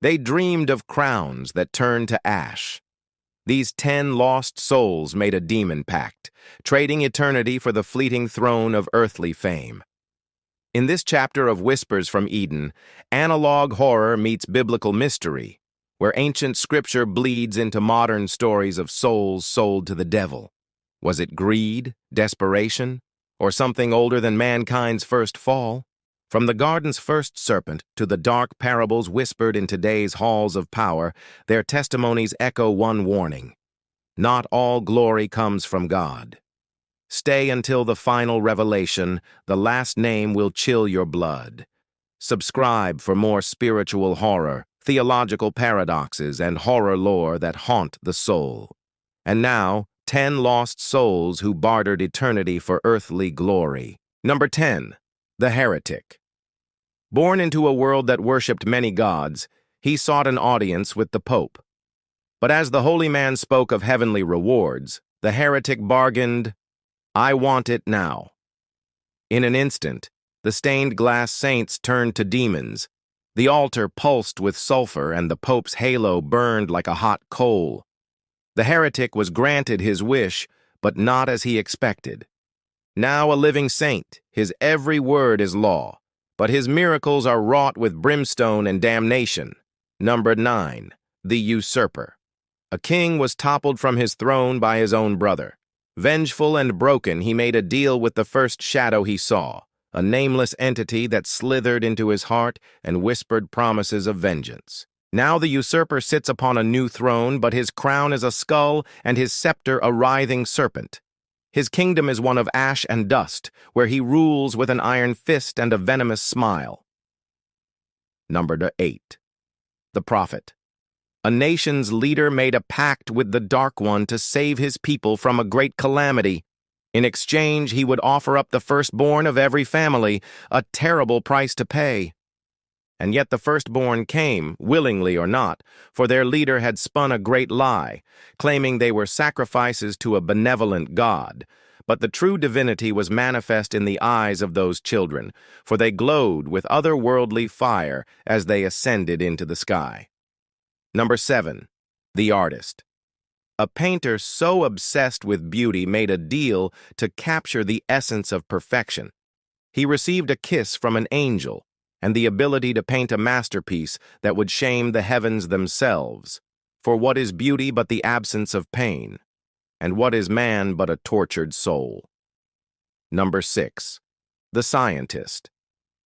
They dreamed of crowns that turned to ash. These 10 lost souls made a demon pact, trading eternity for the fleeting throne of earthly fame. In this chapter of Whispers from Eden, analog horror meets biblical mystery, where ancient scripture bleeds into modern stories of souls sold to the devil. Was it greed, desperation, or something older than mankind's first fall? From the garden's first serpent to the dark parables whispered in today's halls of power, their testimonies echo one warning: not all glory comes from God. Stay until the final revelation. The last name will chill your blood. Subscribe for more spiritual horror, theological paradoxes, and horror lore that haunt the soul. And now, 10 lost souls who bartered eternity for earthly glory. Number 10. The heretic. Born into a world that worshipped many gods, he sought an audience with the Pope. But as the holy man spoke of heavenly rewards, the heretic bargained, "I want it now." In an instant, the stained glass saints turned to demons. The altar pulsed with sulfur, and the Pope's halo burned like a hot coal. The heretic was granted his wish, but not as he expected. Now a living saint, his every word is law, but his miracles are wrought with brimstone and damnation. Number 9. The usurper. A king was toppled from his throne by his own brother. Vengeful and broken, he made a deal with the first shadow he saw, a nameless entity that slithered into his heart and whispered promises of vengeance. Now the usurper sits upon a new throne, but his crown is a skull and his scepter a writhing serpent. His kingdom is one of ash and dust, where he rules with an iron fist and a venomous smile. Number 8. The prophet. A nation's leader made a pact with the Dark One to save his people from a great calamity. In exchange, he would offer up the firstborn of every family, a terrible price to pay. And yet the firstborn came, willingly or not, for their leader had spun a great lie, claiming they were sacrifices to a benevolent God. But the true divinity was manifest in the eyes of those children, for they glowed with otherworldly fire as they ascended into the sky. Number 7. The artist. A painter so obsessed with beauty made a deal to capture the essence of perfection. He received a kiss from an angel, and the ability to paint a masterpiece that would shame the heavens themselves. For what is beauty but the absence of pain? And what is man but a tortured soul? Number 6. The scientist.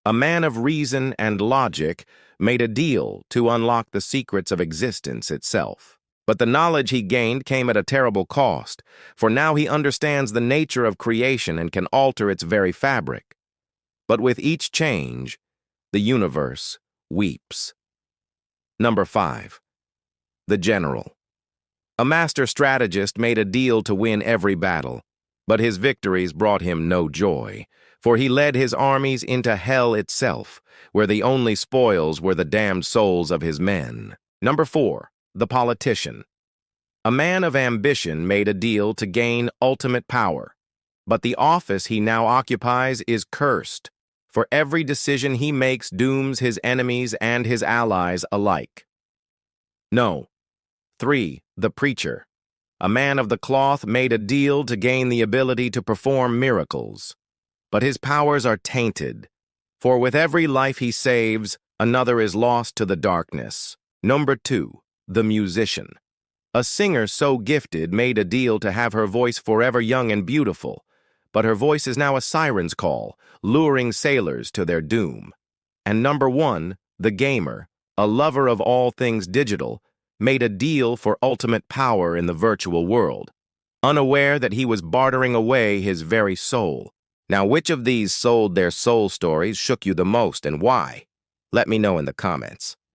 A man of reason and logic made a deal to unlock the secrets of existence itself. But the knowledge he gained came at a terrible cost, for now he understands the nature of creation and can alter its very fabric. But with each change, the universe weeps. Number 5. The general. A master strategist made a deal to win every battle, but his victories brought him no joy, for he led his armies into hell itself, where the only spoils were the damned souls of his men. Number 4. The politician. A man of ambition made a deal to gain ultimate power, but the office he now occupies is cursed, for every decision he makes dooms his enemies and his allies alike. No. 3. The preacher. A man of the cloth made a deal to gain the ability to perform miracles, but his powers are tainted, for with every life he saves, another is lost to the darkness. Number 2. The musician. A singer so gifted made a deal to have her voice forever young and beautiful, but her voice is now a siren's call, luring sailors to their doom. And number 1, the gamer, a lover of all things digital, made a deal for ultimate power in the virtual world, unaware that he was bartering away his very soul. Now, which of these sold their soul stories shook you the most and why? Let me know in the comments.